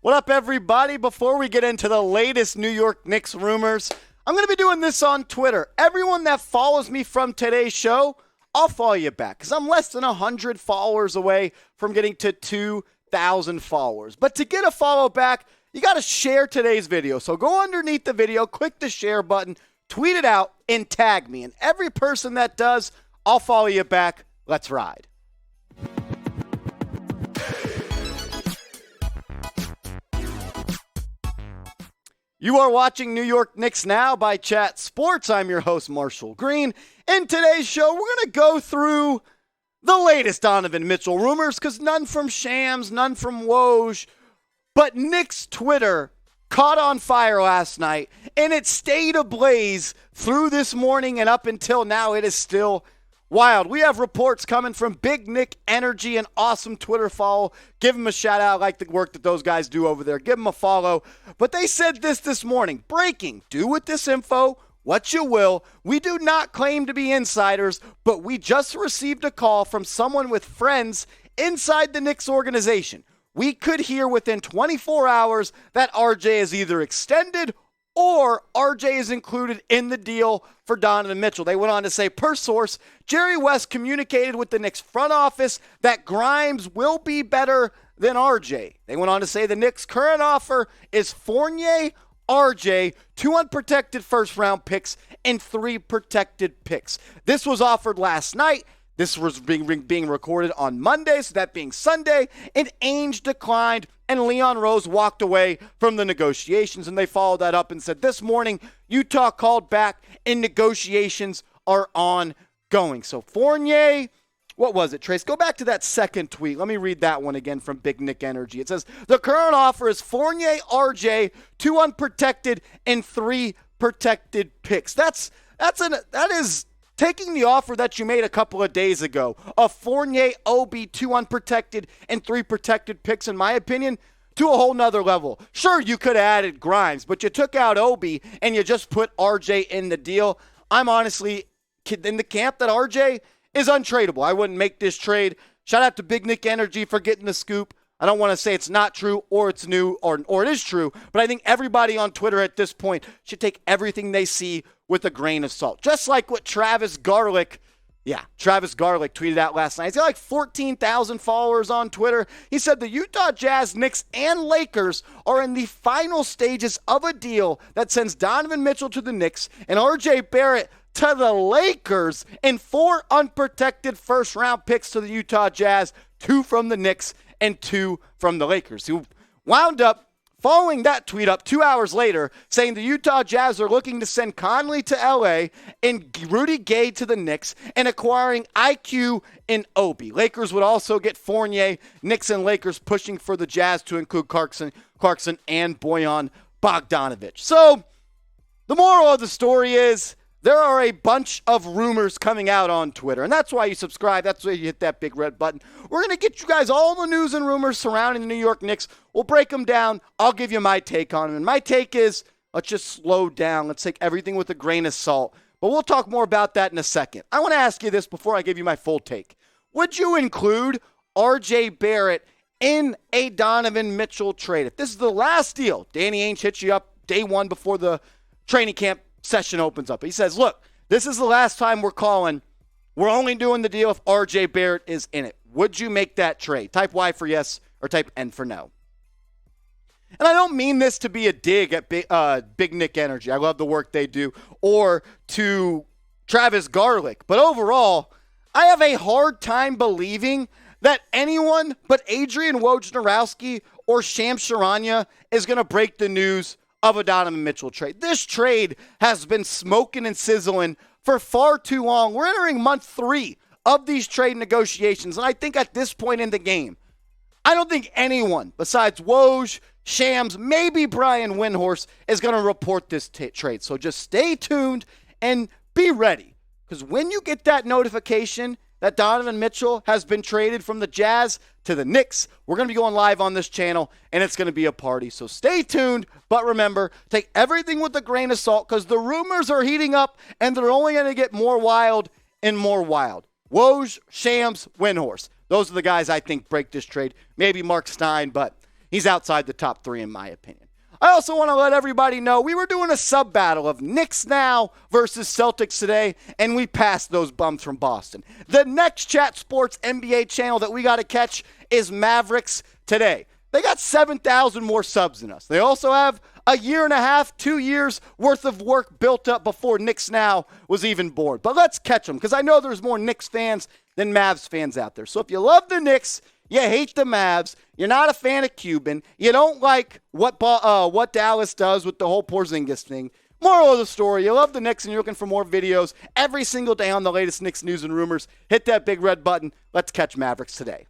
What up, everybody? Before we get into the latest New York Knicks rumors, I'm going to be doing this on Twitter. Everyone that follows me from today's show, I'll follow you back because I'm less than 100 followers away from getting to 2,000 followers. But to get a follow back, you got to share today's video. So go underneath the video, click the share button, tweet it out, and tag me. And every person that does, I'll follow you back. Let's ride. You are watching New York Knicks Now by Chat Sports. I'm your host, Marshall Green. In today's show, we're going to go through the latest Donovan Mitchell rumors, because none from Shams, none from Woj, but Knicks Twitter caught on fire last night, and it stayed ablaze through this morning and up until now. It is still wild. We have reports coming from Big Nick Energy, an awesome Twitter follow. Give him a shout out. I like the work that those guys do over there. Give him a follow. But they said this morning. Breaking. Do with this info what you will. We do not claim to be insiders, but we just received a call from someone with friends inside the Knicks organization. We could hear within 24 hours that RJ is either extended or RJ is included in the deal for Donovan Mitchell. They went on to say, per source, Jerry West communicated with the Knicks front office that Grimes will be better than RJ. They went on to say the Knicks' current offer is Fournier, RJ, 2 unprotected first-round picks, and 3 protected picks. This was offered last night. This was being recorded on Monday, so that being Sunday, and Ainge declined, and Leon Rose walked away from the negotiations, and they followed that up and said this morning, Utah called back, and negotiations are ongoing. So Fournier, what was it, Trace? Go back to that second tweet. Let me read that one again from Big Nick Energy. It says, the current offer is Fournier, RJ, 2 unprotected, and 3 protected picks. That is taking the offer that you made a couple of days ago, a Fournier, Obi, 2 unprotected, and 3 protected picks, in my opinion, to a whole nother level. Sure, you could have added Grimes, but you took out Obi and you just put RJ in the deal. I'm honestly in the camp that RJ is untradeable. I wouldn't make this trade. Shout out to Big Nick Energy for getting the scoop. I don't want to say it's not true or it's new or it is true, but I think everybody on Twitter at this point should take everything they see with a grain of salt. Just like what Travis Garlick tweeted out last night. He's got like 14,000 followers on Twitter. He said the Utah Jazz, Knicks, and Lakers are in the final stages of a deal that sends Donovan Mitchell to the Knicks and RJ Barrett to the Lakers and 4 unprotected first-round picks to the Utah Jazz, 2 from the Knicks and 2 from the Lakers, who wound up following that tweet up 2 hours later, saying the Utah Jazz are looking to send Conley to LA and Rudy Gay to the Knicks and acquiring IQ and Obi. Lakers would also get Fournier. Knicks and Lakers pushing for the Jazz to include Clarkson and Bojan Bogdanovic. So the moral of the story is there are a bunch of rumors coming out on Twitter, and that's why you subscribe. That's why you hit that big red button. We're going to get you guys all the news and rumors surrounding the New York Knicks. We'll break them down. I'll give you my take on them. And my take is, let's just slow down. Let's take everything with a grain of salt. But we'll talk more about that in a second. I want to ask you this before I give you my full take. Would you include RJ Barrett in a Donovan Mitchell trade? If this is the last deal, Danny Ainge hits you up day one before the training camp session opens up. He says, look, this is the last time we're calling. We're only doing the deal if RJ Barrett is in it. Would you make that trade? Type Y for yes or type N for no. And I don't mean this to be a dig at Big Nick Energy. I love the work they do. Or to Travis Garlick. But overall, I have a hard time believing that anyone but Adrian Wojnarowski or Shams Charania is going to break the news of a Donovan Mitchell trade. This trade has been smoking and sizzling for far too long. We're entering month 3 of these trade negotiations, and I think at this point in the game, I don't think anyone besides Woj, Shams, maybe Brian Windhorst is going to report this trade. So just stay tuned and be ready, because when you get that notification that Donovan Mitchell has been traded from the Jazz to the Knicks, we're going to be going live on this channel, and it's going to be a party. So stay tuned, but remember, take everything with a grain of salt, because the rumors are heating up, and they're only going to get more wild and more wild. Woj, Shams, Windhorst. Those are the guys I think break this trade. Maybe Mark Stein, but he's outside the top 3 in my opinion. I also want to let everybody know we were doing a sub-battle of Knicks now versus Celtics today, and we passed those bums from Boston. The next Chat Sports NBA channel that we got to catch is Mavericks today. They got 7,000 more subs than us. They also have a year and a half, 2 years worth of work built up before Knicks Now was even born. But let's catch them, because I know there's more Knicks fans than Mavs fans out there. So if you love the Knicks, you hate the Mavs, you're not a fan of Cuban, you don't like what Dallas does with the whole Porzingis thing, moral of the story, you love the Knicks and you're looking for more videos every single day on the latest Knicks news and rumors, hit that big red button. Let's catch Mavericks today.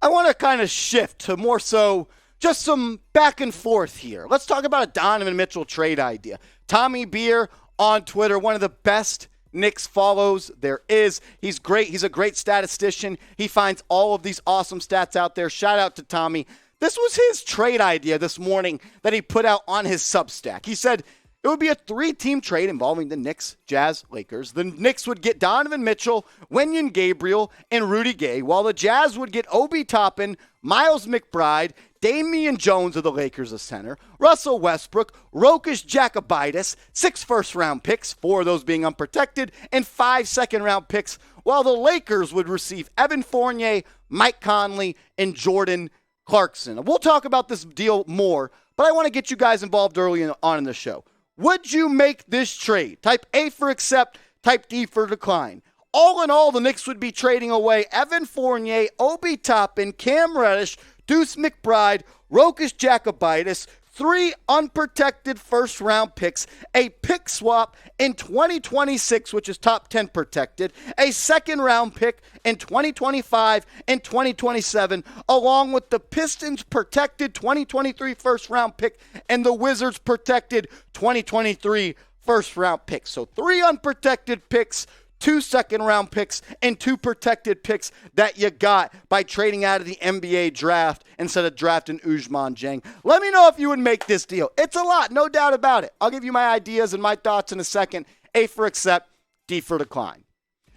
I want to kind of shift to more so just some back and forth here. Let's talk about a Donovan Mitchell trade idea. Tommy Beer on Twitter, one of the best Knicks follows there is. He's great. He's a great statistician. He finds all of these awesome stats out there. Shout out to Tommy. This was his trade idea this morning that he put out on his Substack. He said it would be a 3-team trade involving the Knicks, Jazz, Lakers. The Knicks would get Donovan Mitchell, Wenyen Gabriel, and Rudy Gay, while the Jazz would get Obi Toppin, Miles McBride, Damion Jones of the Lakers as center, Russell Westbrook, Rokas Jokubaitis, 6 first-round picks, 4 of those being unprotected, and 5 second-round picks, while the Lakers would receive Evan Fournier, Mike Conley, and Jordan Clarkson. We'll talk about this deal more, but I want to get you guys involved early on in the show. Would you make this trade? Type A for accept, type D for decline. All in all, the Knicks would be trading away Evan Fournier, Obi Toppin, Cam Reddish, Deuce McBride, Rokas Jokubaitis, 3 unprotected first-round picks, a pick swap in 2026, which is top 10 protected, a second-round pick in 2025 and 2027, along with the Pistons' protected 2023 first-round pick and the Wizards' protected 2023 first-round pick. So 3 unprotected picks, 2 second-round picks, and 2 protected picks that you got by trading out of the NBA draft instead of drafting Ousmane Dieng. Let me know if you would make this deal. It's a lot, no doubt about it. I'll give you my ideas and my thoughts in a second. A for accept, D for decline.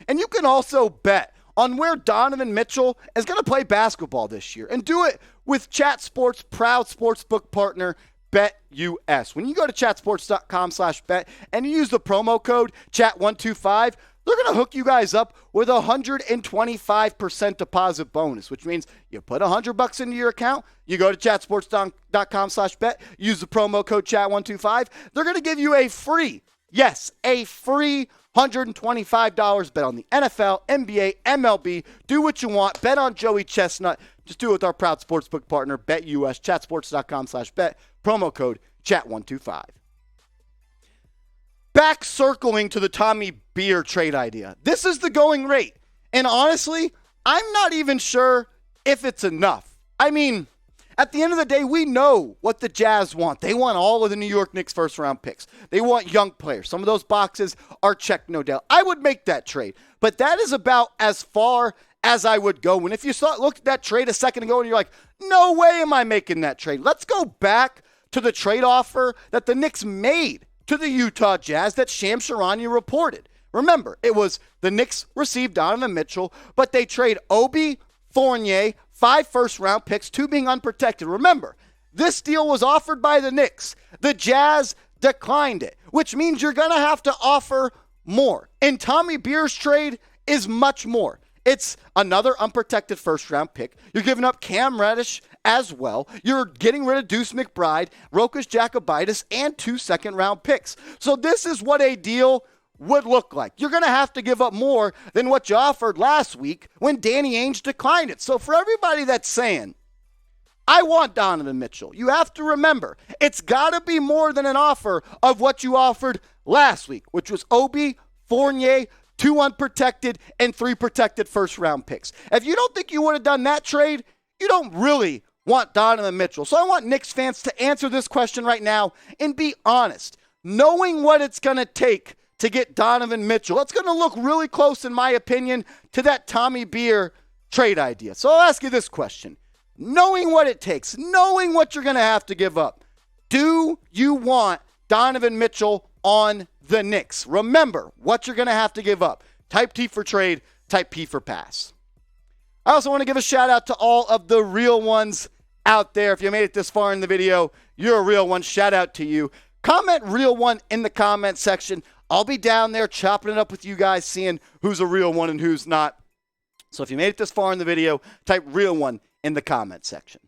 And you can also bet on where Donovan Mitchell is going to play basketball this year, and do it with Chat Sports' proud sportsbook partner, BetUS. When you go to chatsports.com/bet and you use the promo code CHAT125, they're going to hook you guys up with a 125% deposit bonus, which means you put $100 into your account, you go to chatsports.com/bet, use the promo code CHAT125. They're going to give you a free $125 bet on the NFL, NBA, MLB. Do what you want. Bet on Joey Chestnut. Just do it with our proud sportsbook partner, BetUS, chatsports.com/bet, promo code CHAT125. Back circling to the Tommy Beer trade idea. This is the going rate. And honestly, I'm not even sure if it's enough. I mean, at the end of the day, we know what the Jazz want. They want all of the New York Knicks first-round picks. They want young players. Some of those boxes are checked, no doubt. I would make that trade. But that is about as far as I would go. And if you looked at that trade a second ago and you're like, no way am I making that trade. Let's go back to the trade offer that the Knicks made to the Utah Jazz that Shams Charania reported. Remember, it was the Knicks received Donovan Mitchell, but they trade Obi, Fournier, 5 first-round picks, 2 being unprotected. Remember, this deal was offered by the Knicks. The Jazz declined it, which means you're going to have to offer more. And Tommy Beer's trade is much more. It's another unprotected first-round pick. You're giving up Cam Reddish as well. You're getting rid of Deuce McBride, Rokas Jokubaitis, and 2 second-round picks. So this is what a deal would look like. You're going to have to give up more than what you offered last week when Danny Ainge declined it. So for everybody that's saying, I want Donovan Mitchell, you have to remember, it's got to be more than an offer of what you offered last week, which was Obi, Fournier, 2 unprotected, and 3 protected first-round picks. If you don't think you would have done that trade, you don't really want Donovan Mitchell. So I want Knicks fans to answer this question right now and be honest. Knowing what it's going to take to get Donovan Mitchell, it's going to look really close, in my opinion, to that Tommy Beer trade idea. So I'll ask you this question. Knowing what it takes, knowing what you're going to have to give up, do you want Donovan Mitchell on the Knicks? Remember what you're going to have to give up. Type T for trade, type P for pass. I also want to give a shout out to all of the real ones out there. If you made it this far in the video, you're a real one. Shout out to you. Comment real one in the comment section. I'll be down there chopping it up with you guys, seeing who's a real one and who's not. So if you made it this far in the video, type real one in the comment section.